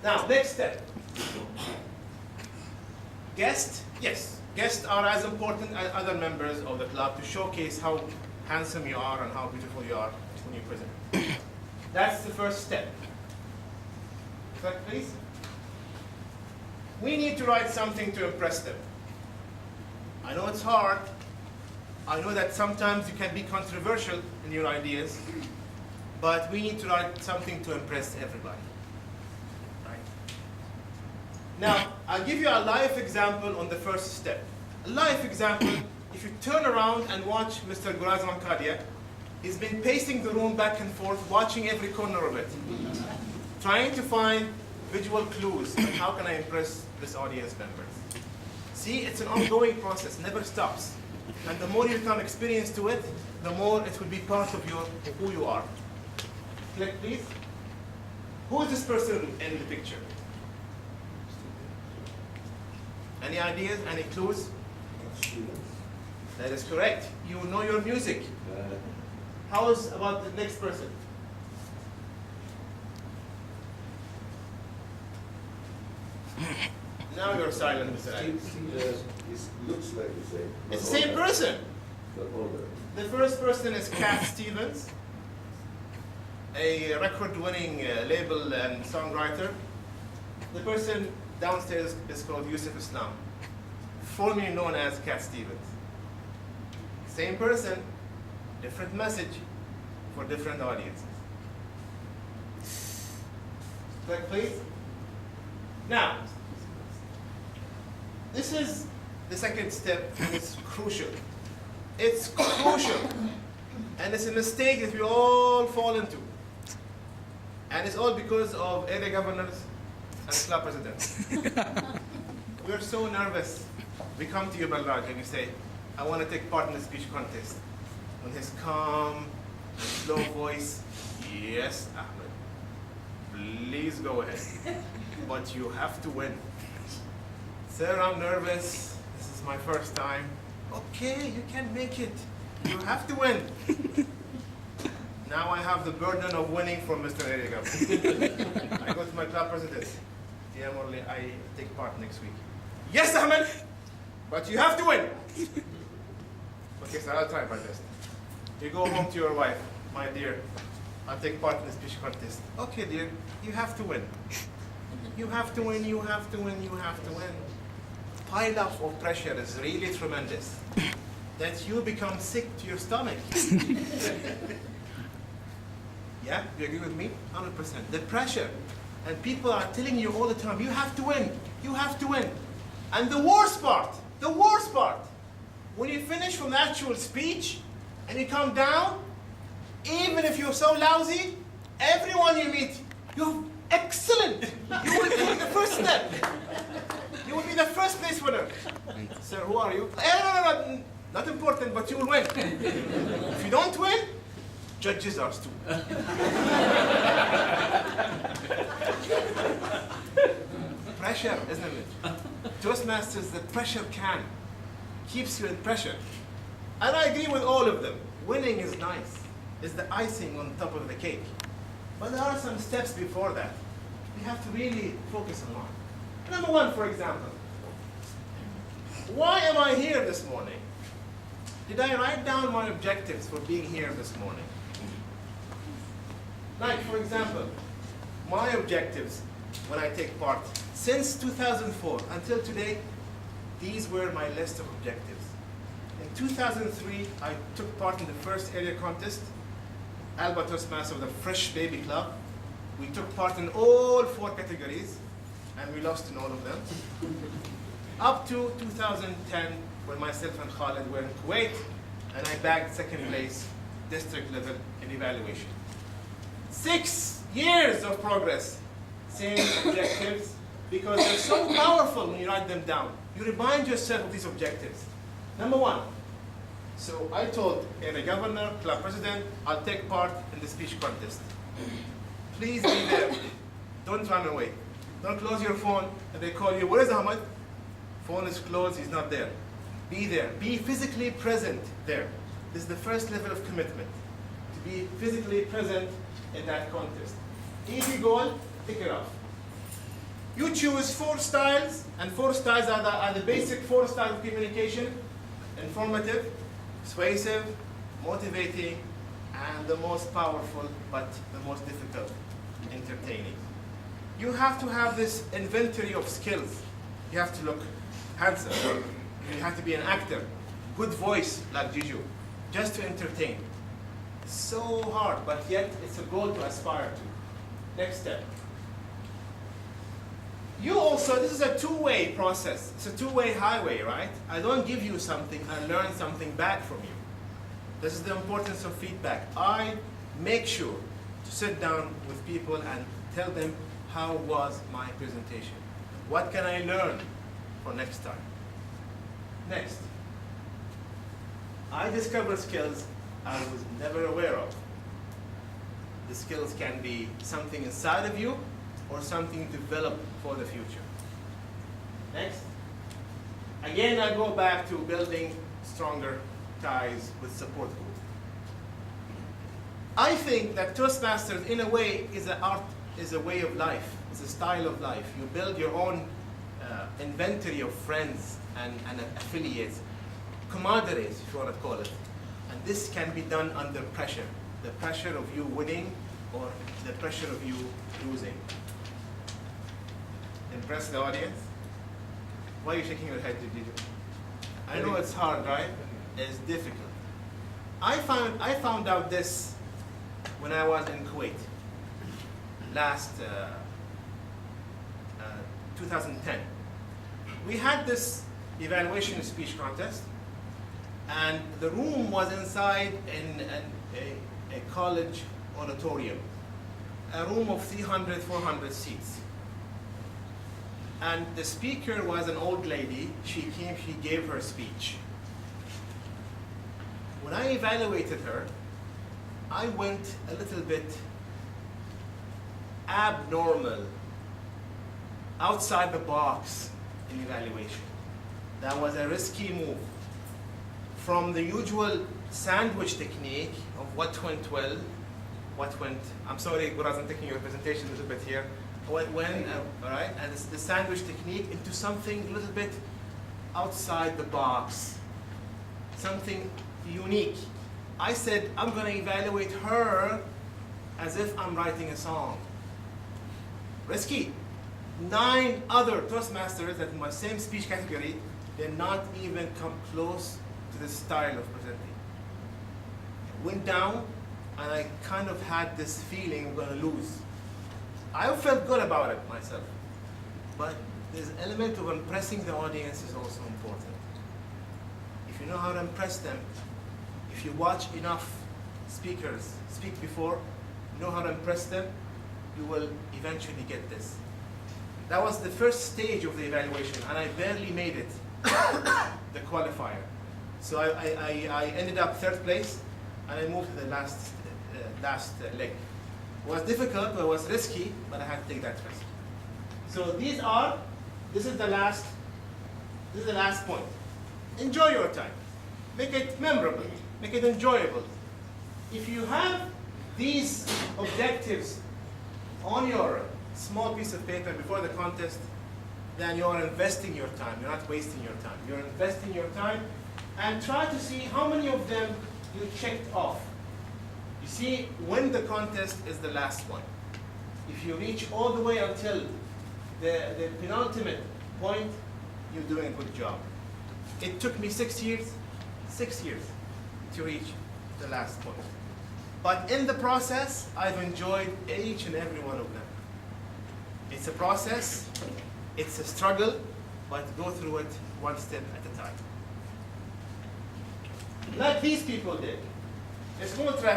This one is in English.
Now, next step. Guests, yes. Guests are as important as other members of the club to showcase how handsome you are and how beautiful you are when you present. That's the first step. Next, please. We need to write something to impress them. I know it's hard. I know that sometimes you can be controversial in your ideas, but we need to write something to impress everybody. Right? Now, I'll give you a live example on the first step. A live example, if you turn around and watch Mr. Gurazam Kadia, he's been pacing the room back and forth, watching every corner of it, trying to find visual clues on how can I impress this audience members. See, it's an ongoing process, never stops. And the more you become experienced to it, the more it will be part of who you are. Click, please. Who is this person in the picture? Any ideas, any clues? That is correct. You know your music. How is about the next person? Now you're silent, Mr. Ali. It looks like the same. It's the same person. But older. The first person is Cat Stevens, a record-winning label and songwriter. The person downstairs is called Yusuf Islam, formerly known as Cat Stevens. Same person, different message for different audiences. Click, please. Now, this is the second step, and it's crucial. It's crucial, and it's a mistake that we all fall into. And it's all because of area governors and club presidents. We're so nervous. We come to you, Balraj, and you say, I want to take part in the speech contest. With his calm, slow voice, yes, Ahmed, please go ahead. But you have to win. Sir, I'm nervous. This is my first time. Okay, you can make it. You have to win. Now I have the burden of winning from Mr. Erigam. I go to my club president. TM only, I take part next week. Yes, Ahmed, but you have to win. Okay, sir, I'll try my best. You go home to your wife. My dear, I'll take part in the speech contest. Okay, dear, you have to win. You have to win, you have to win, you have to win. Pile up of pressure is really tremendous. That you become sick to your stomach. Yeah, do you agree with me? 100%. The pressure. And people are telling you all the time, you have to win, you have to win. And the worst part, when you finish from the actual speech and you come down, even if you're so lousy, everyone you meet, you're excellent. You will take the first step. You will be the first place winner. Sir, who are you? No, not important, but you will win. If you don't win, judges are stupid. Pressure, isn't it? Toastmasters, the pressure keeps you in pressure. And I agree with all of them. Winning is nice. It's the icing on top of the cake. But there are some steps before that. We have to really focus on. Number one, for example. Why am I here this morning? Did I write down my objectives for being here this morning? Like, for example, my objectives when I take part. Since 2004 until today, these were my list of objectives. In 2003, I took part in the first area contest, Albatross Mass of the Fresh Baby Club. We took part in all 4 categories, and we lost in all of them. Up to 2010, when myself and Khalid were in Kuwait, and I bagged second place, district level in evaluation. 6 years of progress, same objectives, because they're so powerful when you write them down. You remind yourself of these objectives. Number one, so I told area governor, club president, I'll take part in the speech contest. Please be there. Don't run away. Don't close your phone and they call you, where is Ahmed? Phone is closed, he's not there. Be there. Be physically present there. This is the first level of commitment. To be physically present in that contest. Easy goal, tick it off. You choose 4 styles, and 4 styles are the basic 4 styles of communication: informative, persuasive, motivating, and the most powerful, but the most difficult, entertaining. You have to have this inventory of skills. You have to look handsome. You have to be an actor. Good voice, like Juju, just to entertain. So hard, but yet it's a goal to aspire to. Next step. You also, this is a two-way process. It's a two-way highway, right? I don't give you something, I learn something back from you. This is the importance of feedback. I make sure to sit down with people and tell them how was my presentation. What can I learn for next time? Next. I discover skills I was never aware of. The skills can be something inside of you or something you develop for the future. Next. Again, I go back to building stronger ties with support group. I think that Toastmasters, in a way, is an art, is a way of life. It's a style of life. You build your own inventory of friends and affiliates, camaraderies, if you want to call it. And this can be done under pressure. The pressure of you winning or the pressure of you losing. Impress the audience? Why are you shaking your head, Didi? I know it's hard, right? It's difficult. I found out this when I was in Kuwait, last 2010. We had this evaluation speech contest, and the room was inside in a college auditorium, a room of 300, 400 seats. And the speaker was an old lady. She came, she gave her speech. When I evaluated her, I went a little bit abnormal, outside the box in evaluation. That was a risky move. From the usual sandwich technique of what went well, what went, I'm sorry, Guraz, I'm taking your presentation a little bit here. What went, all right, and it's the sandwich technique into something a little bit outside the box, something unique. I said, I'm going to evaluate her as if I'm writing a song. Risky. 9 other Toastmasters that in my same speech category, did not even come close to the style of presenting. Went down, and I kind of had this feeling I'm going to lose. I felt good about it myself, but this element of impressing the audience is also important. If you know how to impress them, if you watch enough speakers speak before, you know how to impress them, you will eventually get this. That was the first stage of the evaluation, and I barely made it, the qualifier. So I ended up 3rd place, and I moved to the last leg. It was difficult, it was risky, but I had to take that risk. So this is the last point. Enjoy your time. Make it memorable, make it enjoyable. If you have these objectives on your small piece of paper before the contest, then you're investing your time. You're not wasting your time. You're investing your time, and try to see how many of them you checked off. You see, when the contest is the last one. If you reach all the way until the penultimate point, you're doing a good job. It took me 6 years to reach the last point. But in the process, I've enjoyed each and every one of them. It's a process, it's a struggle, but go through it one step at a time. Like these people did. It's more traffic.